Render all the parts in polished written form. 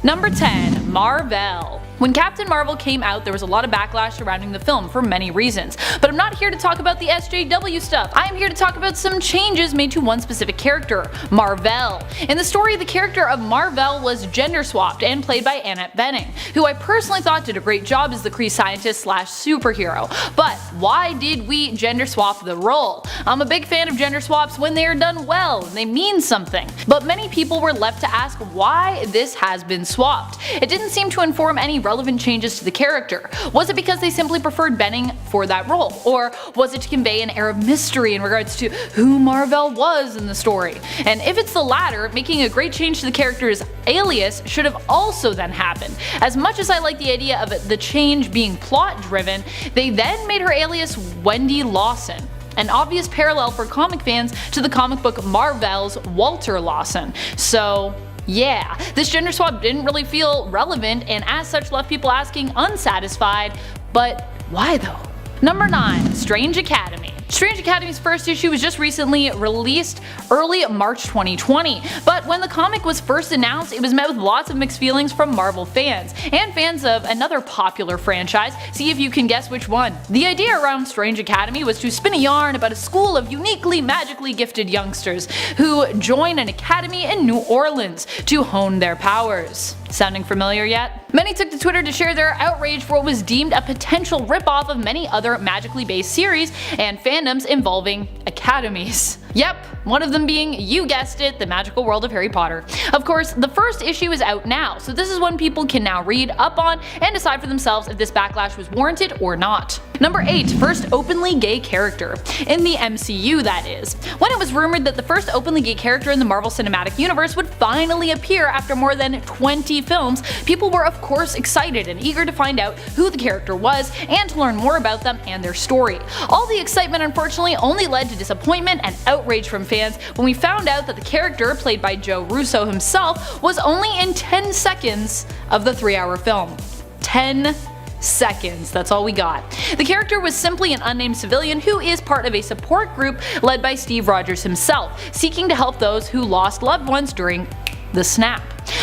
Number 10. Marvel. When Captain Marvel came out, there was a lot of backlash surrounding the film for many reasons, but I'm not here to talk about the SJW stuff. I am here to talk about some changes made to one specific character, Mar-Vell. In the story, the character of Mar-Vell was gender swapped and played by Annette Bening, who I personally thought did a great job as the Kree scientist slash superhero. But why did we gender swap the role? I'm a big fan of gender swaps when they are done well and they mean something, but many people were left to ask why this has been swapped. It didn't seem to inform any relevant changes to the character. Was it because they simply preferred Bening for that role? Or was it to convey an air of mystery in regards to who Mar-Vell was in the story? And if it's the latter, making a great change to the character's alias should have also then happened. As much as I like the idea of the change being plot driven, they then made her alias Wendy Lawson. An obvious parallel for comic fans to the comic book Mar-Vell's Walter Lawson. So yeah, this gender swap didn't really feel relevant and as such left people asking unsatisfied, but why though? Number 9. Strange Academy. Strange Academy's first issue was just recently released early March 2020, but when the comic was first announced, it was met with lots of mixed feelings from Marvel fans, and fans of another popular franchise. See if you can guess which one. The idea around Strange Academy was to spin a yarn about a school of uniquely magically gifted youngsters who join an academy in New Orleans to hone their powers. Sounding familiar yet? Many took to Twitter to share their outrage for what was deemed a potential ripoff of many other magically based series and fandoms involving academies. Yep, one of them being, you guessed it, the magical world of Harry Potter. Of course, the first issue is out now, so this is one people can now read up on and decide for themselves if this backlash was warranted or not. Number 8. First openly gay character. In the MCU, that is. When it was rumored that the first openly gay character in the Marvel Cinematic Universe would finally appear after more than 20 films, people were of course excited and eager to find out who the character was and to learn more about them and their story. All the excitement unfortunately only led to disappointment and outrage from fans when we found out that the character, played by Joe Russo himself, was only in 10 seconds of the 3-hour film. 10 seconds, that's all we got. The character was simply an unnamed civilian who is part of a support group led by Steve Rogers himself, seeking to help those who lost loved ones during the snap.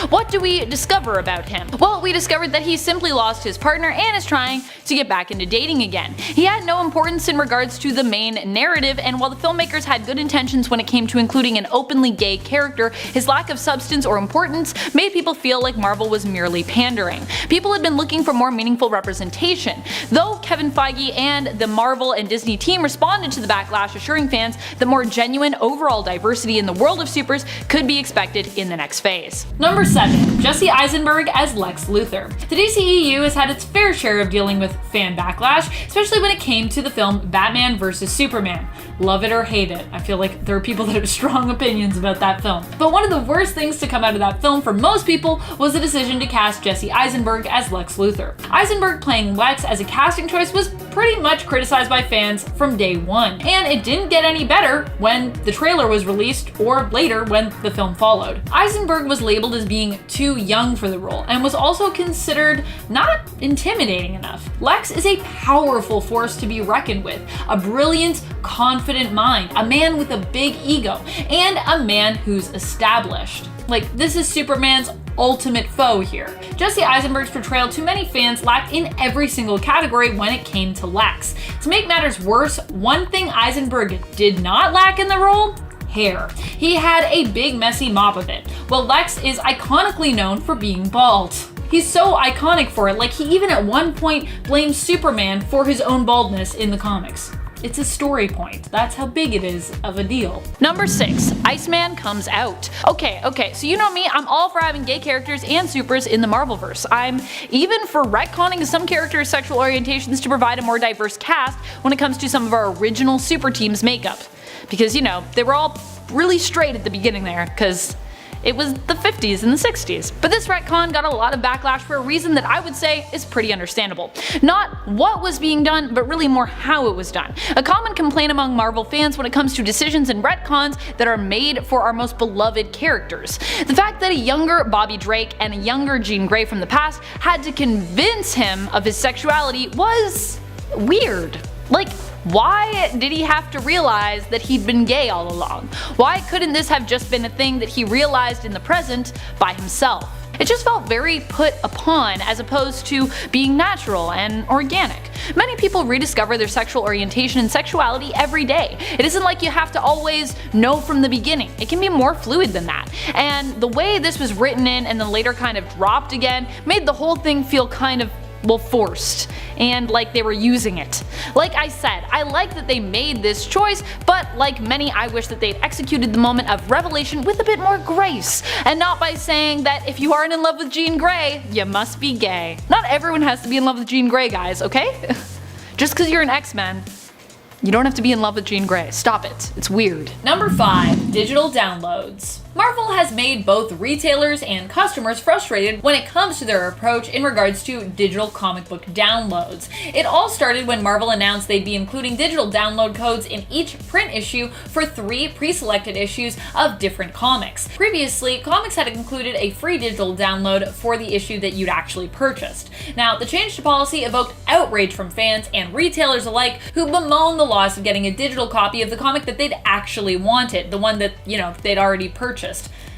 What do we discover about him? Well, we discovered that he simply lost his partner and is trying to get back into dating again. He had no importance in regards to the main narrative, and while the filmmakers had good intentions when it came to including an openly gay character, his lack of substance or importance made people feel like Marvel was merely pandering. People had been looking for more meaningful representation. Though Kevin Feige and the Marvel and Disney team responded to the backlash, assuring fans that more genuine overall diversity in the world of supers could be expected in the next phase. Number 7. Jesse Eisenberg as Lex Luthor. The DCEU has had its fair share of dealing with fan backlash, especially when it came to the film Batman vs Superman. Love it or hate it. I feel like there are people that have strong opinions about that film. But one of the worst things to come out of that film for most people was the decision to cast Jesse Eisenberg as Lex Luthor. Eisenberg playing Lex as a casting choice was pretty much criticized by fans from day one, and it didn't get any better when the trailer was released or later when the film followed. Eisenberg was labeled as being too young for the role and was also considered not intimidating enough. Lex is a powerful force to be reckoned with, a brilliant, confident mind, a man with a big ego, and a man who's established. Like, this is Superman's ultimate foe here. Jesse Eisenberg's portrayal to many fans lacked in every single category when it came to Lex. To make matters worse, one thing Eisenberg did not lack in the role: hair. He had a big messy mop of it, while Lex is iconically known for being bald. He's so iconic for it, like he even at one point blamed Superman for his own baldness in the comics. It's a story point. That's how big it is of a deal. Number 6. Iceman comes out. Okay, so you know me, I'm all for having gay characters and supers in the Marvelverse. I'm even for retconning some characters' sexual orientations to provide a more diverse cast when it comes to some of our original super teams' makeup. Because, you know, they were all really straight at the beginning there, because it was the 50s and the 60s. But this retcon got a lot of backlash for a reason that I would say is pretty understandable. Not what was being done, but really more how it was done. A common complaint among Marvel fans when it comes to decisions and retcons that are made for our most beloved characters. The fact that a younger Bobby Drake and a younger Jean Grey from the past had to convince him of his sexuality was weird. Like, why did he have to realize that he'd been gay all along? Why couldn't this have just been a thing that he realized in the present by himself? It just felt very put upon as opposed to being natural and organic. Many people rediscover their sexual orientation and sexuality every day. It isn't like you have to always know from the beginning. It can be more fluid than that. And the way this was written in and then later kind of dropped again made the whole thing feel kind of, well, forced, and like they were using it. Like I said, I like that they made this choice, but like many, I wish that they'd executed the moment of revelation with a bit more grace, and not by saying that if you aren't in love with Jean Grey, you must be gay. Not everyone has to be in love with Jean Grey, guys, okay? Just because you're an X-Men, you don't have to be in love with Jean Grey. Stop it. It's weird. Number 5. Digital downloads. Marvel has made both retailers and customers frustrated when it comes to their approach in regards to digital comic book downloads. It all started when Marvel announced they'd be including digital download codes in each print issue for 3 pre-selected issues of different comics. Previously, comics had included a free digital download for the issue that you'd actually purchased. Now, the change to policy evoked outrage from fans and retailers alike who bemoaned the loss of getting a digital copy of the comic that they'd actually wanted, the one that, they'd already purchased,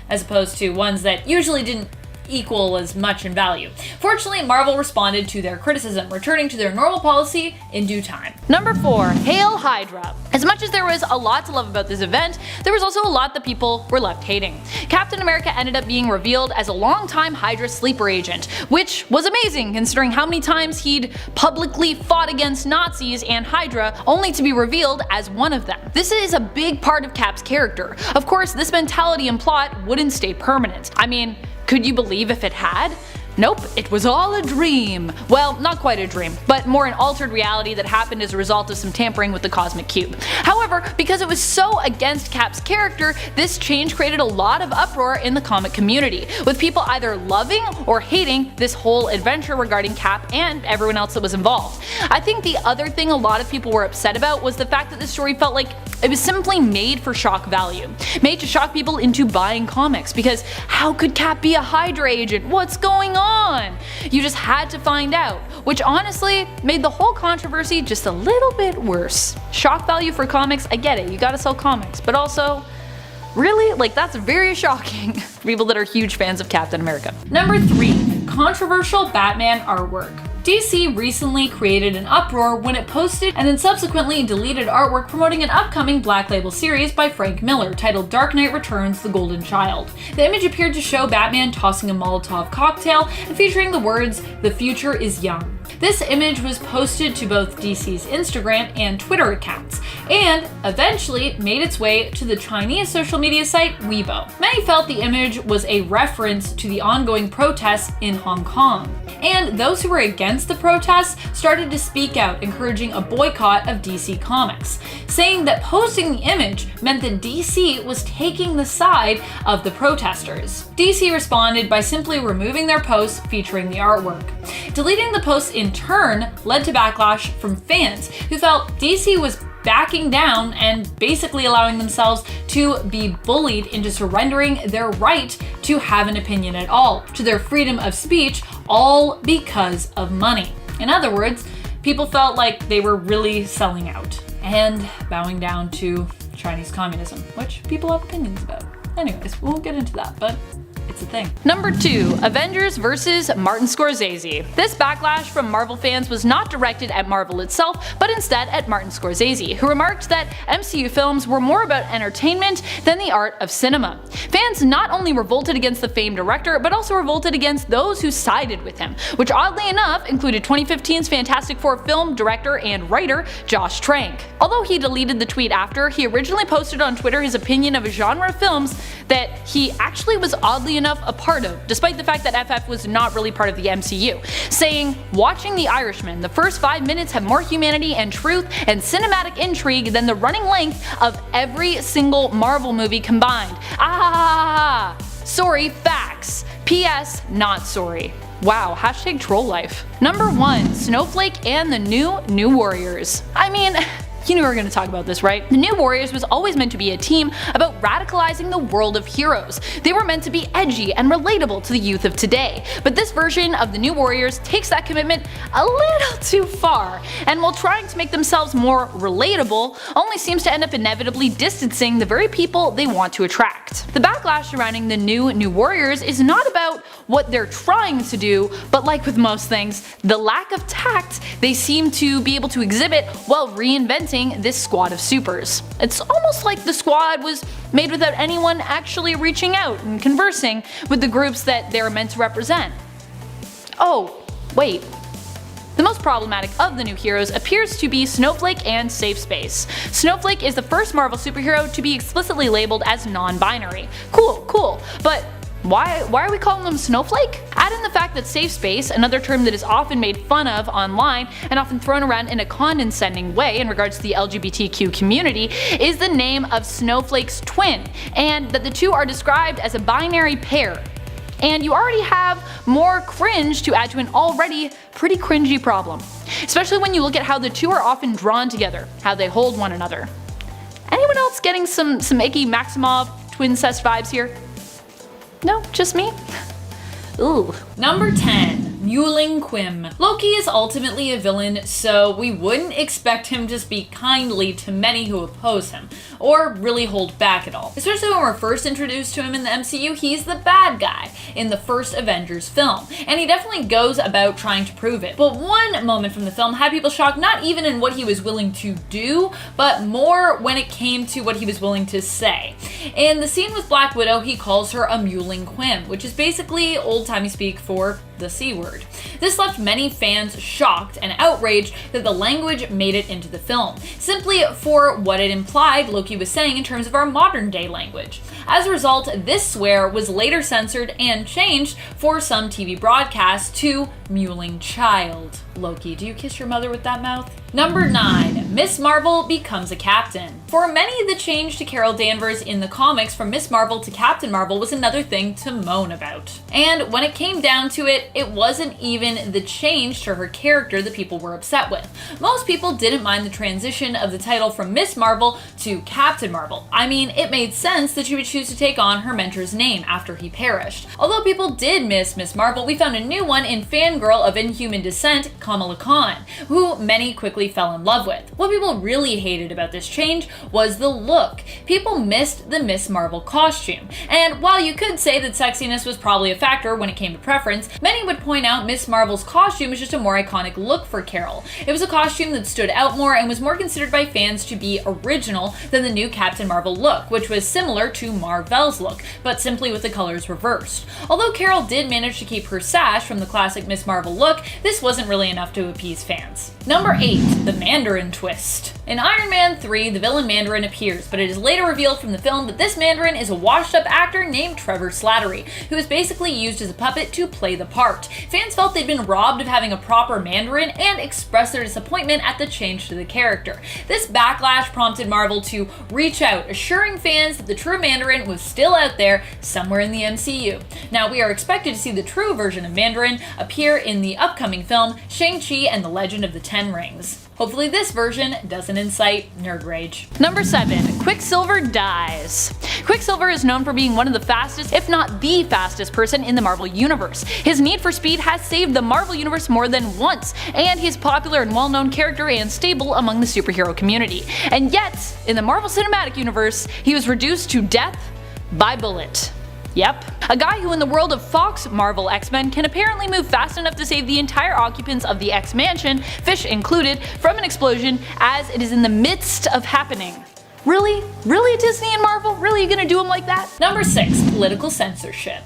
as opposed to ones that usually didn't equal as much in value. Fortunately, Marvel responded to their criticism, returning to their normal policy in due time. Number 4. Hail Hydra. As much as there was a lot to love about this event, there was also a lot that people were left hating. Captain America ended up being revealed as a longtime Hydra sleeper agent, which was amazing considering how many times he'd publicly fought against Nazis and Hydra, only to be revealed as one of them. This is a big part of Cap's character. Of course, this mentality and plot wouldn't stay permanent. I mean, could you believe if it had? Nope, it was all a dream. Well, not quite a dream, but more an altered reality that happened as a result of some tampering with the Cosmic Cube. However, because it was so against Cap's character, this change created a lot of uproar in the comic community, with people either loving or hating this whole adventure regarding Cap and everyone else that was involved. I think the other thing a lot of people were upset about was the fact that the story felt like it was simply made for shock value, made to shock people into buying comics, because how could Cap be a Hydra agent? What's going on? You just had to find out, which honestly made the whole controversy just a little bit worse. Shock value for comics, I get it, you gotta sell comics, but also, really? Like, that's very shocking for people that are huge fans of Captain America. Number 3. Controversial Batman artwork. DC recently created an uproar when it posted and then subsequently deleted artwork promoting an upcoming Black Label series by Frank Miller titled Dark Knight Returns: The Golden Child. The image appeared to show Batman tossing a Molotov cocktail and featuring the words, "The future is young." This image was posted to both DC's Instagram and Twitter accounts, and eventually made its way to the Chinese social media site Weibo. Many felt the image was a reference to the ongoing protests in Hong Kong, and those who were against the protests started to speak out, encouraging a boycott of DC Comics, saying that posting the image meant that DC was taking the side of the protesters. DC responded by simply removing their posts featuring the artwork. Deleting the posts in turn led to backlash from fans who felt DC was backing down and basically allowing themselves to be bullied into surrendering their right to have an opinion at all, to their freedom of speech, all because of money. In other words, people felt like they were really selling out and bowing down to Chinese communism, which people have opinions about. Anyways, we won't get into that, but it's a thing. Number 2. Avengers vs. Martin Scorsese. This backlash from Marvel fans was not directed at Marvel itself, but instead at Martin Scorsese, who remarked that MCU films were more about entertainment than the art of cinema. Fans not only revolted against the famed director, but also revolted against those who sided with him, which oddly enough included 2015's Fantastic Four film director and writer Josh Trank. Although he deleted the tweet after, he originally posted on Twitter his opinion of a genre of films that he actually was oddly enough a part of, despite the fact that FF was not really part of the MCU, saying, "Watching The Irishman, the first 5 minutes have more humanity and truth and cinematic intrigue than the running length of every single Marvel movie combined. Ah, sorry, facts. P.S. not sorry." Wow, hashtag troll life. Number 1. Snowflake and the New Warriors. I mean, You knew we were going to talk about this, right? The New Warriors was always meant to be a team about radicalizing the world of heroes. They were meant to be edgy and relatable to the youth of today, but this version of the New Warriors takes that commitment a little too far, and while trying to make themselves more relatable, only seems to end up inevitably distancing the very people they want to attract. The backlash surrounding the New Warriors is not about what they're trying to do, but like with most things, the lack of tact they seem to be able to exhibit while reinventing this squad of supers. It's almost like the squad was made without anyone actually reaching out and conversing with the groups that they're meant to represent. Oh, wait. The most problematic of the new heroes appears to be Snowflake and Safe Space. Snowflake is the first Marvel superhero to be explicitly labeled as non-binary. Cool, but why are we calling them Snowflake? Add in the fact that Safe Space, another term that is often made fun of online and often thrown around in a condescending way in regards to the LGBTQ community, is the name of Snowflake's twin, and that the two are described as a binary pair. And you already have more cringe to add to an already pretty cringy problem. Especially when you look at how the two are often drawn together, how they hold one another. Anyone else getting some icky Maximov twincest vibes here? No, just me? Ooh. Number 10. MEWLING QUIM. Loki is ultimately a villain, so we wouldn't expect him to speak kindly to many who oppose him, or really hold back at all. Especially when we're first introduced to him in the MCU, he's the bad guy in the first Avengers film, and he definitely goes about trying to prove it. But one moment from the film had people shocked not even in what he was willing to do, but more when it came to what he was willing to say. In the scene with Black Widow, he calls her a MEWLING QUIM, which is basically old-timey speak for the C word. This left many fans shocked and outraged that the language made it into the film, simply for what it implied Loki was saying in terms of our modern day language. As a result, this swear was later censored and changed for some TV broadcasts to MEWLING child. Loki, do you kiss your mother with that mouth? Number 9. Miss Marvel becomes a captain. For many, the change to Carol Danvers in the comics from Miss Marvel to Captain Marvel was another thing to moan about. And when it came down to it, it wasn't even the change to her character that people were upset with. Most people didn't mind the transition of the title from Miss Marvel to Captain Marvel. I mean, it made sense that she would choose to take on her mentor's name after he perished. Although people did miss Miss Marvel, we found a new one in fangirl of Inhuman descent, Kamala Khan, who many quickly fell in love with. What people really hated about this change was the look. People missed the Miss Marvel costume, and while you could say that sexiness was probably a factor when it came to preference, many would point out Miss Marvel's costume was just a more iconic look for Carol. It was a costume that stood out more and was more considered by fans to be original than the new Captain Marvel look, which was similar to Marvel's look, but simply with the colors reversed. Although Carol did manage to keep her sash from the classic Miss Marvel look, this wasn't really enough to appease fans. Number 8. The Mandarin twist. In Iron Man 3, the villain Mandarin appears, but it is later revealed from the film that this Mandarin is a washed-up actor named Trevor Slattery, who is basically used as a puppet to play the part. Fans felt they'd been robbed of having a proper Mandarin and expressed their disappointment at the change to the character. This backlash prompted Marvel to reach out, assuring fans that the true Mandarin was still out there somewhere in the MCU. Now, we are expected to see the true version of Mandarin appear in the upcoming film Shang-Chi and the Legend of the Ten Rings. Hopefully this version doesn't incite nerd rage. Number 7. Quicksilver dies. Quicksilver is known for being one of the fastest, if not the fastest person in the Marvel Universe. His need for speed has saved the Marvel Universe more than once, and he's a popular and well-known character and stable among the superhero community. And yet, in the Marvel Cinematic Universe, he was reduced to death by bullet. Yep. A guy who in the world of Fox Marvel X-Men can apparently move fast enough to save the entire occupants of the X-Mansion, Fish included, from an explosion as it is in the midst of happening. Really? Really, Disney and Marvel? Really, you gonna do them like that? Number 6. Political censorship.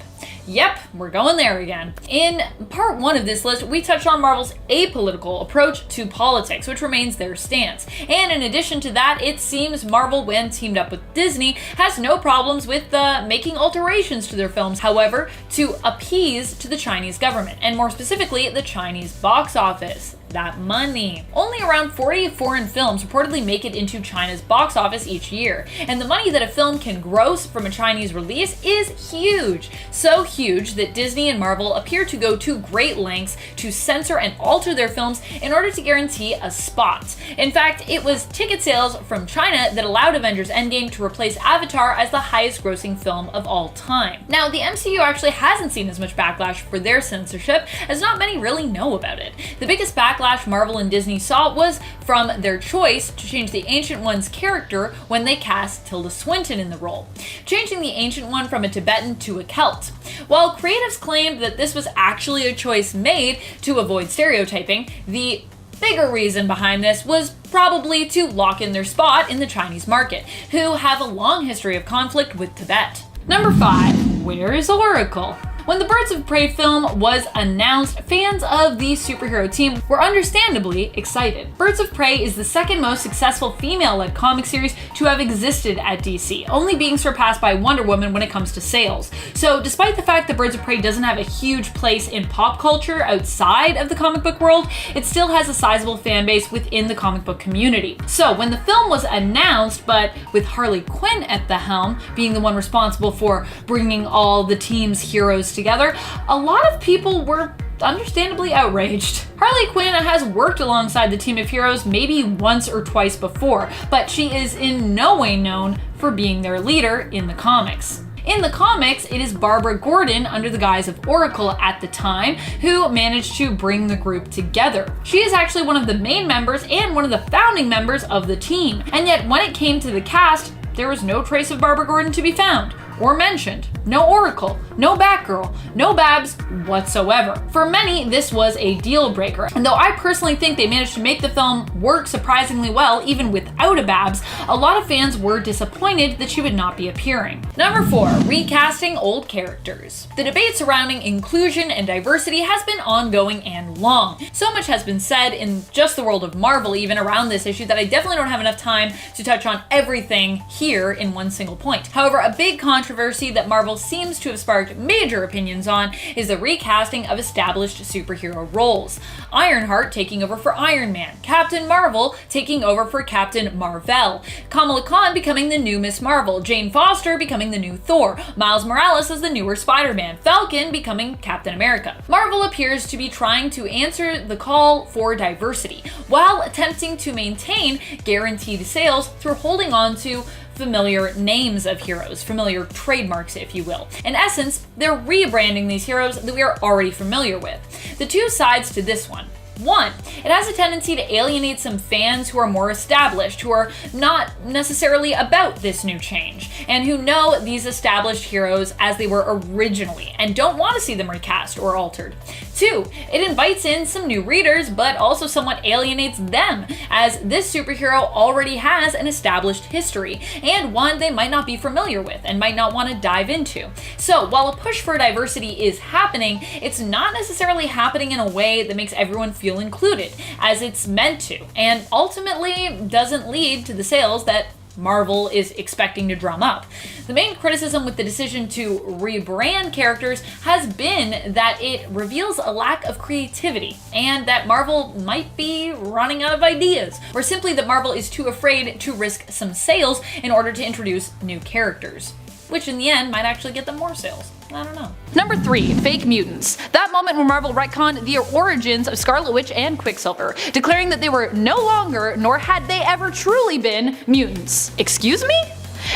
Yep, we're going there again. In part 1 of this list, we touched on Marvel's apolitical approach to politics, which remains their stance. And in addition to that, it seems Marvel, when teamed up with Disney, has no problems with making alterations to their films, however, to appease to the Chinese government, and more specifically, the Chinese box office. that money. Only around 40 foreign films reportedly make it into China's box office each year, and the money that a film can gross from a Chinese release is huge. So huge that Disney and Marvel appear to go to great lengths to censor and alter their films in order to guarantee a spot. In fact, it was ticket sales from China that allowed Avengers Endgame to replace Avatar as the highest grossing film of all time. Now, the MCU actually hasn't seen as much backlash for their censorship, as not many really know about it. The biggest backlash Marvel and Disney saw was from their choice to change the Ancient One's character when they cast Tilda Swinton in the role, changing the Ancient One from a Tibetan to a Celt. While creatives claimed that this was actually a choice made to avoid stereotyping, the bigger reason behind this was probably to lock in their spot in the Chinese market, who have a long history of conflict with Tibet. Number 5. Where is Oracle? When the Birds of Prey film was announced, fans of the superhero team were understandably excited. Birds of Prey is the second most successful female-led comic series to have existed at DC, only being surpassed by Wonder Woman when it comes to sales. So despite the fact that Birds of Prey doesn't have a huge place in pop culture outside of the comic book world, it still has a sizable fan base within the comic book community. So when the film was announced, but with Harley Quinn at the helm, being the one responsible for bringing all the team's heroes together, a lot of people were understandably outraged. Harley Quinn has worked alongside the team of heroes maybe once or twice before, but she is in no way known for being their leader in the comics. In the comics, it is Barbara Gordon, under the guise of Oracle at the time, who managed to bring the group together. She is actually one of the main members and one of the founding members of the team, and yet when it came to the cast, there was no trace of Barbara Gordon to be found or mentioned. No Oracle, no Batgirl, no Babs whatsoever. For many, this was a deal breaker, and though I personally think they managed to make the film work surprisingly well even without a Babs, a lot of fans were disappointed that she would not be appearing. Number 4. Recasting old characters. The debate surrounding inclusion and diversity has been ongoing and long. So much has been said in just the world of Marvel even around this issue that I definitely don't have enough time to touch on everything here in one single point. However, a big controversy that Marvel seems to have sparked major opinions on is the recasting of established superhero roles. Ironheart taking over for Iron Man, Captain Marvel taking over for Captain Marvel, Kamala Khan becoming the new Miss Marvel, Jane Foster becoming the new Thor, Miles Morales as the newer Spider-Man, Falcon becoming Captain America. Marvel appears to be trying to answer the call for diversity, while attempting to maintain guaranteed sales through holding on to familiar names of heroes, familiar trademarks if you will. In essence, they're rebranding these heroes that we are already familiar with. The two sides to this one. One, it has a tendency to alienate some fans who are more established, who are not necessarily about this new change, and who know these established heroes as they were originally, and don't want to see them recast or altered. Two, it invites in some new readers, but also somewhat alienates them, as this superhero already has an established history, and one they might not be familiar with, and might not want to dive into. So, while a push for diversity is happening, it's not necessarily happening in a way that makes everyone feel included, as it's meant to, and ultimately doesn't lead to the sales that Marvel is expecting to drum up. The main criticism with the decision to rebrand characters has been that it reveals a lack of creativity, and that Marvel might be running out of ideas, or simply that Marvel is too afraid to risk some sales in order to introduce new characters, which in the end might actually get them more sales. I don't know. Number 3. Fake mutants. That moment when Marvel retconned the origins of Scarlet Witch and Quicksilver, declaring that they were no longer, nor had they ever truly been, mutants. Excuse me?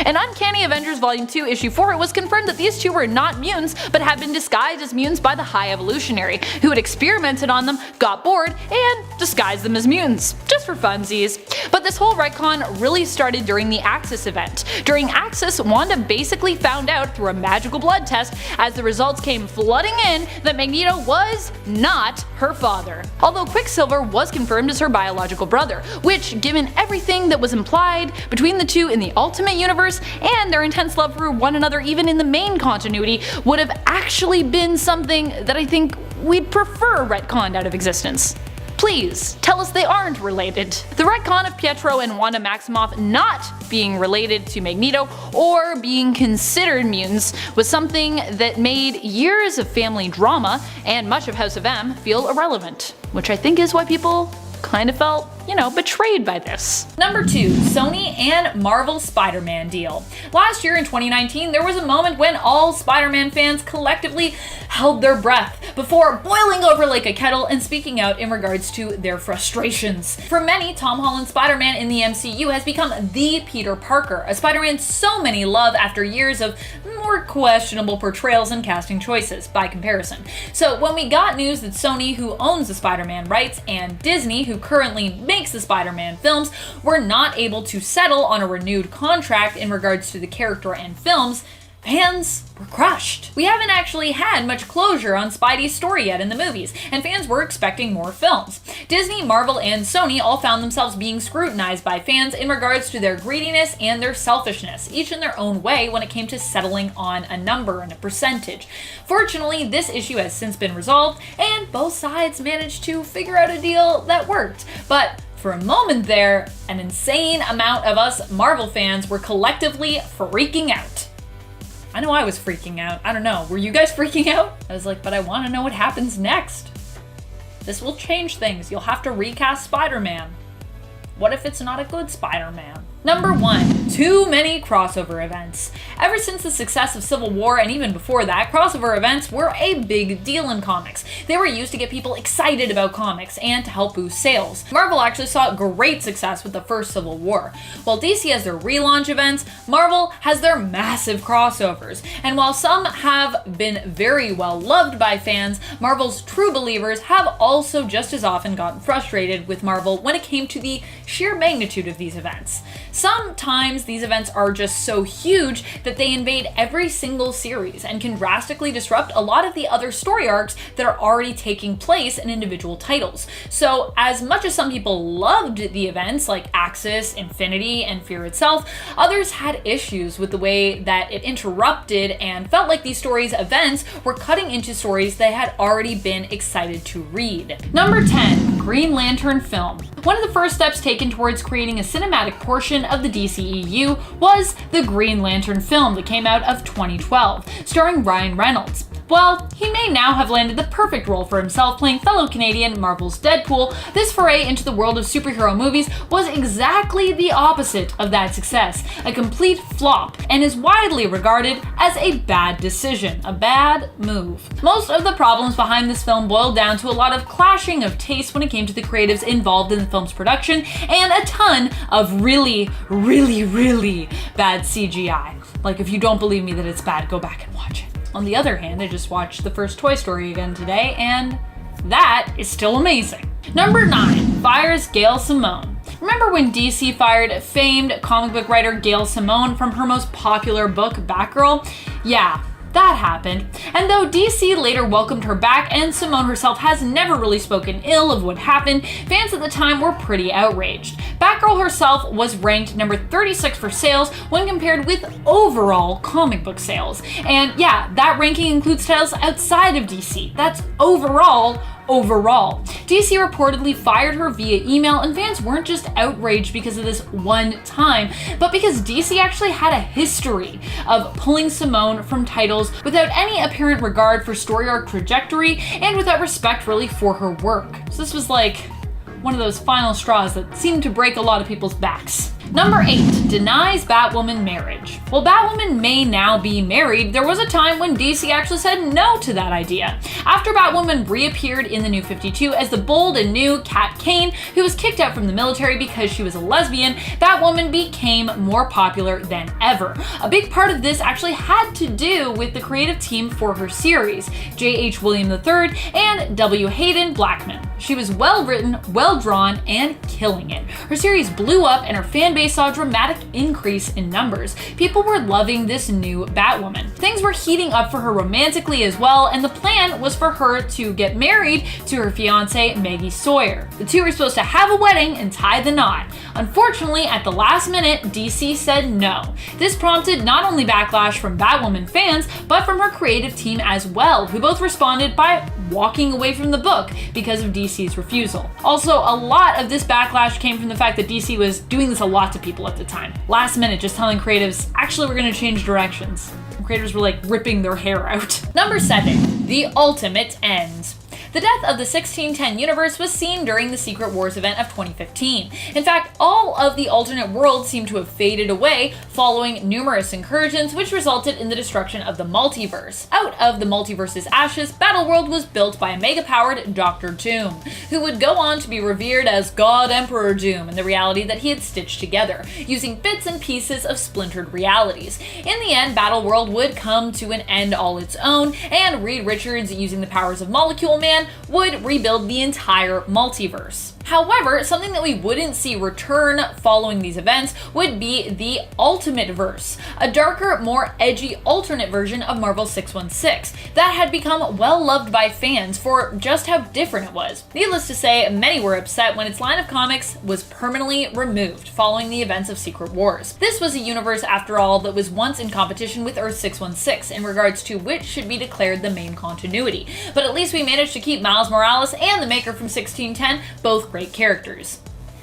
In Uncanny Avengers Volume 2, Issue 4, it was confirmed that these two were not mutants, but had been disguised as mutants by the High Evolutionary, who had experimented on them, got bored, and disguised them as mutants, just for funsies. But this whole retcon really started during the Axis event. During Axis, Wanda basically found out through a magical blood test, as the results came flooding in, that Magneto was not her father. Although Quicksilver was confirmed as her biological brother, which, given everything that was implied between the two in the Ultimate Universe, and their intense love for one another even in the main continuity, would have actually been something that I think we'd prefer retconned out of existence. Please, tell us they aren't related. The retcon of Pietro and Wanda Maximoff not being related to Magneto, or being considered mutants was something that made years of family drama and much of House of M feel irrelevant, which I think is why people kind of felt, betrayed by this. Number 2. Sony and Marvel Spider-Man deal. Last year in 2019, there was a moment when all Spider-Man fans collectively held their breath before boiling over like a kettle and speaking out in regards to their frustrations. For many, Tom Holland's Spider-Man in the MCU has become the Peter Parker, a Spider-Man so many love after years of more questionable portrayals and casting choices by comparison. So when we got news that Sony, who owns the Spider-Man rights, and Disney, who currently makes the Spider-Man films, were not able to settle on a renewed contract in regards to the character and films, fans were crushed. We haven't actually had much closure on Spidey's story yet in the movies, and fans were expecting more films. Disney, Marvel, and Sony all found themselves being scrutinized by fans in regards to their greediness and their selfishness, each in their own way when it came to settling on a number and a percentage. Fortunately, this issue has since been resolved, and both sides managed to figure out a deal that worked. But for a moment there, an insane amount of us Marvel fans were collectively freaking out. I know I was freaking out. I don't know. Were you guys freaking out? I was like, but I want to know what happens next. This will change things. You'll have to recast Spider-Man. What if it's not a good Spider-Man? Number 1. Too many crossover events. Ever since the success of Civil War, and even before that, crossover events were a big deal in comics. They were used to get people excited about comics and to help boost sales. Marvel actually saw great success with the first Civil War. While DC has their relaunch events, Marvel has their massive crossovers. And while some have been very well loved by fans, Marvel's true believers have also just as often gotten frustrated with Marvel when it came to the sheer magnitude of these events. Sometimes these events are just so huge that they invade every single series and can drastically disrupt a lot of the other story arcs that are already taking place in individual titles. So as much as some people loved the events like Axis, Infinity, and Fear itself, others had issues with the way that it interrupted and felt like these stories' events were cutting into stories they had already been excited to read. Number 10. Green Lantern film. One of the first steps taken towards creating a cinematic portion of the DCEU was the Green Lantern film that came out of 2012, starring Ryan Reynolds. While he may now have landed the perfect role for himself playing fellow Canadian Marvel's Deadpool, this foray into the world of superhero movies was exactly the opposite of that success, a complete flop, and is widely regarded as a bad decision, a bad move. Most of the problems behind this film boiled down to a lot of clashing of taste when it came to the creatives involved in the film's production, and a ton of really bad CGI. Like, if you don't believe me that it's bad, go back and watch it. On the other hand, I just watched the first Toy Story again today, and that is still amazing. Number 9. Fires Gail Simone. Remember when DC fired famed comic book writer Gail Simone from her most popular book, Batgirl? Yeah, that happened. And though DC later welcomed her back and Simone herself has never really spoken ill of what happened, fans at the time were pretty outraged. Batgirl herself was ranked number 36 for sales when compared with overall comic book sales. And yeah, that ranking includes titles outside of DC. That's overall. DC reportedly fired her via email, and fans weren't just outraged because of this one time, but because DC actually had a history of pulling Simone from titles without any apparent regard for story arc trajectory and without respect really for her work. So this was like one of those final straws that seemed to break a lot of people's backs. Number 8. Denies Batwoman marriage. While Batwoman may now be married, there was a time when DC actually said no to that idea. After Batwoman reappeared in the New 52 as the bold and new Kat Kane, who was kicked out from the military because she was a lesbian, Batwoman became more popular than ever. A big part of this actually had to do with the creative team for her series, J.H. William III and W. Hayden Blackman. She was well written, well drawn, and killing it. Her series blew up and her fan base saw a dramatic increase in numbers. People were loving this new Batwoman. Things were heating up for her romantically as well, and the plan was for her to get married to her fiancé Maggie Sawyer. The two were supposed to have a wedding and tie the knot. Unfortunately, at the last minute, DC said no. This prompted not only backlash from Batwoman fans, but from her creative team as well, who both responded by walking away from the book because of DC's DC's refusal. Also, a lot of this backlash came from the fact that DC was doing this a lot to people at the time. Last minute, just telling creatives, actually we're gonna change directions. And creators were like ripping their hair out. Number 7, the ultimate end. The death of the 1610 universe was seen during the Secret Wars event of 2015. In fact, all of the alternate worlds seem to have faded away following numerous incursions, which resulted in the destruction of the multiverse. Out of the multiverse's ashes, Battleworld was built by a mega-powered Dr. Doom, who would go on to be revered as God Emperor Doom in the reality that he had stitched together, using bits and pieces of splintered realities. In the end, Battleworld would come to an end all its own, and Reed Richards, using the powers of Molecule Man, would rebuild the entire multiverse. However, something that we wouldn't see return following these events would be the Ultimate Verse, a darker, more edgy alternate version of Marvel 616 that had become well loved by fans for just how different it was. Needless to say, many were upset when its line of comics was permanently removed following the events of Secret Wars. This was a universe, after all, that was once in competition with Earth 616 in regards to which should be declared the main continuity, but at least we managed to keep Miles Morales and the Maker from 1610 both great characters.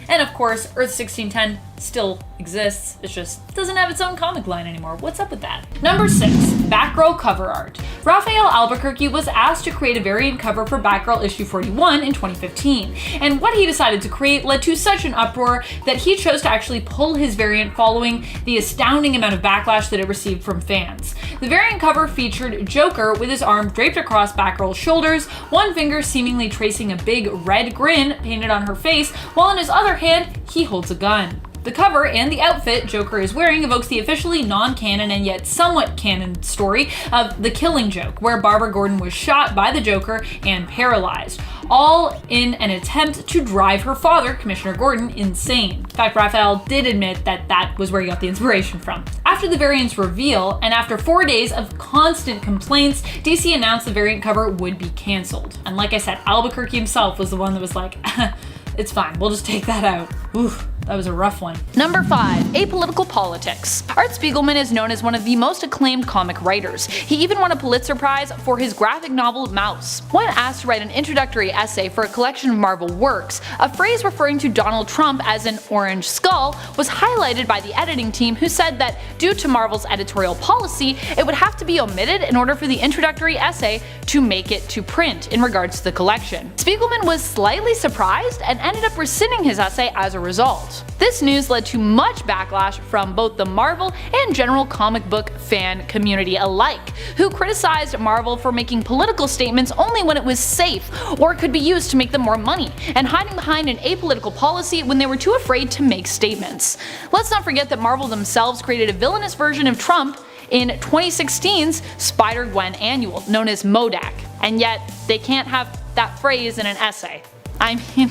And of course, Earth 1610 still exists, it just doesn't have its own comic line anymore. What's up with that? Number 6, Batgirl cover art. Raphael Albuquerque was asked to create a variant cover for Batgirl issue 41 in 2015, and what he decided to create led to such an uproar that he chose to actually pull his variant following the astounding amount of backlash that it received from fans. The variant cover featured Joker with his arm draped across Batgirl's shoulders, one finger seemingly tracing a big red grin painted on her face, while in his other hand, he holds a gun. The cover and the outfit Joker is wearing evokes the officially non-canon and yet somewhat canon story of The Killing Joke, where Barbara Gordon was shot by the Joker and paralyzed, all in an attempt to drive her father, Commissioner Gordon, insane. In fact, Raphael did admit that that was where he got the inspiration from. After the variant's reveal, and after 4 days of constant complaints, DC announced the variant cover would be cancelled. And like I said, Albuquerque himself was the one that was like, it's fine, we'll just take that out. Oof. That was a rough one. Number 5, apolitical politics. Art Spiegelman is known as one of the most acclaimed comic writers. He even won a Pulitzer Prize for his graphic novel Mouse. When asked to write an introductory essay for a collection of Marvel works, a phrase referring to Donald Trump as an orange skull was highlighted by the editing team, who said that due to Marvel's editorial policy, it would have to be omitted in order for the introductory essay to make it to print in regards to the collection. Spiegelman was slightly surprised and ended up rescinding his essay as a result. This news led to much backlash from both the Marvel and general comic book fan community alike, who criticized Marvel for making political statements only when it was safe or could be used to make them more money, and hiding behind an apolitical policy when they were too afraid to make statements. Let's not forget that Marvel themselves created a villainous version of Trump in 2016's Spider-Gwen annual, known as MODAK, and yet they can't have that phrase in an essay. I mean,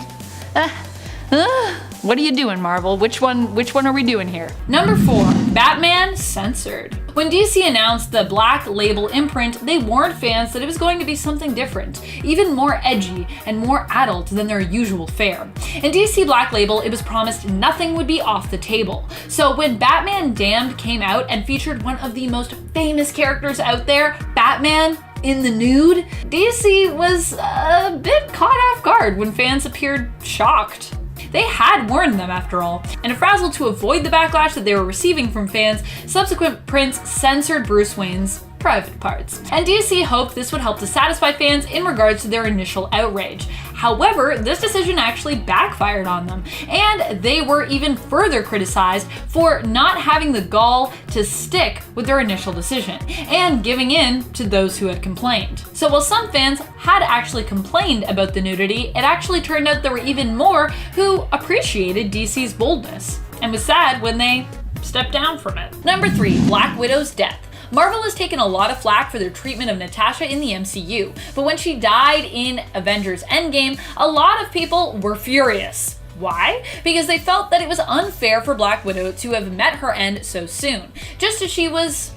what are you doing, Marvel? Which one are we doing here? Number 4, Batman censored. When DC announced the Black Label imprint, they warned fans that it was going to be something different, even more edgy and more adult than their usual fare. In DC Black Label, it was promised nothing would be off the table. So when Batman Damned came out and featured one of the most famous characters out there, Batman in the nude, DC was a bit caught off guard when fans appeared shocked. They had warned them, after all. In a frazzle to avoid the backlash that they were receiving from fans, subsequent prints censored Bruce Wayne's private parts. And DC hoped this would help to satisfy fans in regards to their initial outrage. However, this decision actually backfired on them, and they were even further criticized for not having the gall to stick with their initial decision, and giving in to those who had complained. So while some fans had actually complained about the nudity, it actually turned out there were even more who appreciated DC's boldness, and was sad when they stepped down from it. Number 3, Black Widow's death. Marvel has taken a lot of flack for their treatment of Natasha in the MCU, but when she died in Avengers Endgame, a lot of people were furious. Why? Because they felt that it was unfair for Black Widow to have met her end so soon, just as she was,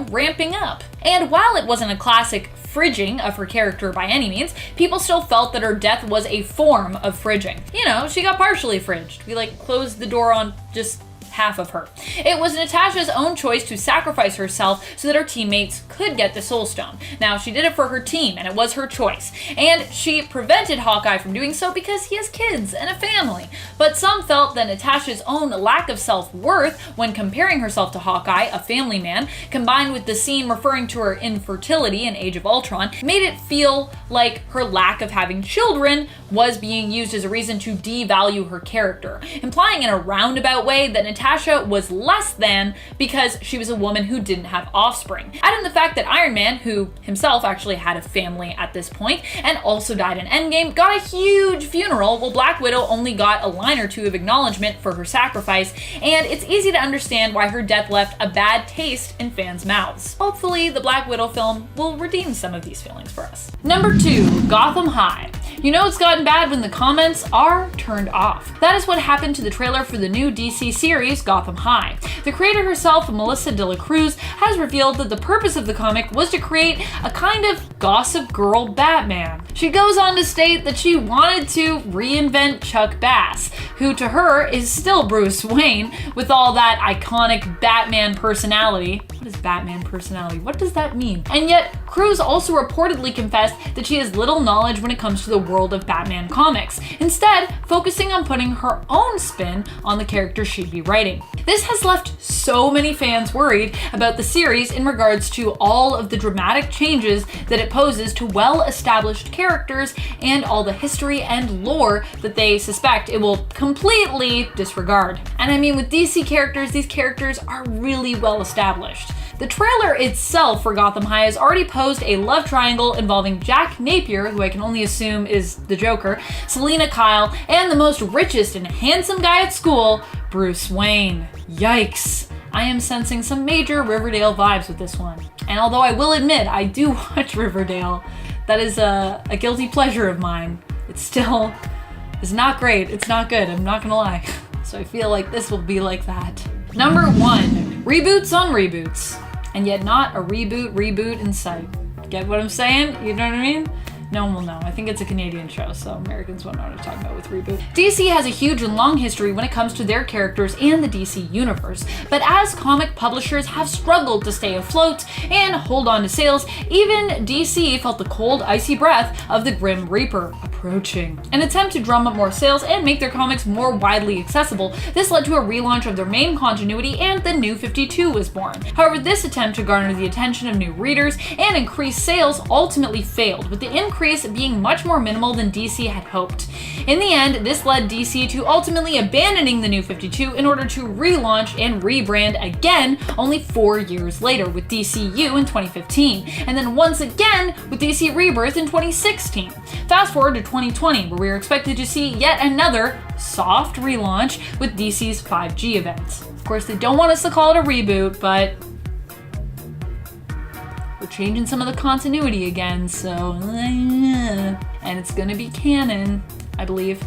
ramping up. And while it wasn't a classic fridging of her character by any means, people still felt that her death was a form of fridging. She got partially fridged. We closed the door on just half of her. It was Natasha's own choice to sacrifice herself so that her teammates could get the Soul Stone. Now, she did it for her team, and it was her choice. And she prevented Hawkeye from doing so because he has kids and a family. But some felt that Natasha's own lack of self-worth when comparing herself to Hawkeye, a family man, combined with the scene referring to her infertility in Age of Ultron, made it feel like her lack of having children was being used as a reason to devalue her character, implying in a roundabout way that Natasha was less than because she was a woman who didn't have offspring. Add in the fact that Iron Man, who himself actually had a family at this point and also died in Endgame, got a huge funeral, while Black Widow only got a line or two of acknowledgement for her sacrifice, and it's easy to understand why her death left a bad taste in fans' mouths. Hopefully, the Black Widow film will redeem some of these feelings for us. Number 2, Gotham High. You know it's gotten bad when the comments are turned off. That is what happened to the trailer for the new DC series, Gotham High. The creator herself, Melissa de la Cruz, has revealed that the purpose of the comic was to create a kind of gossip girl Batman. She goes on to state that she wanted to reinvent Chuck Bass, who to her is still Bruce Wayne, with all that iconic Batman personality. What is Batman personality? What does that mean? And yet, Cruz also reportedly confessed that she has little knowledge when it comes to the world of Batman comics, instead focusing on putting her own spin on the character she'd be writing. This has left so many fans worried about the series in regards to all of the dramatic changes that it poses to well-established characters and all the history and lore that they suspect it will completely disregard. And I mean, with DC characters, these characters are really well established. The trailer itself for Gotham High has already posed a love triangle involving Jack Napier, who I can only assume is the Joker, Selena Kyle, and the most richest and handsome guy at school, Bruce Wayne. Yikes. I am sensing some major Riverdale vibes with this one. And although I will admit I do watch Riverdale, that is a guilty pleasure of mine. It still is not great. It's not good. I'm not gonna lie. So I feel like this will be like that. Number 1, reboots on reboots. And yet not a reboot in sight. Get what I'm saying? You know what I mean? No one will know. I think it's a Canadian show, so Americans won't know what I'm talking about with reboot. DC has a huge and long history when it comes to their characters and the DC universe, but as comic publishers have struggled to stay afloat and hold on to sales, even DC felt the cold, icy breath of the Grim Reaper approaching. An attempt to drum up more sales and make their comics more widely accessible, this led to a relaunch of their main continuity, and the New 52 was born. However, this attempt to garner the attention of new readers and increase sales ultimately failed, with the increase being much more minimal than DC had hoped. In the end, this led DC to ultimately abandoning the New 52 in order to relaunch and rebrand again only 4 years later with DCU in 2015, and then once again with DC Rebirth in 2016. Fast forward to 2020, where we are expected to see yet another soft relaunch with DC's 5G event. Of course, they don't want us to call it a reboot, but we're changing some of the continuity again, so and it's gonna be canon, I believe.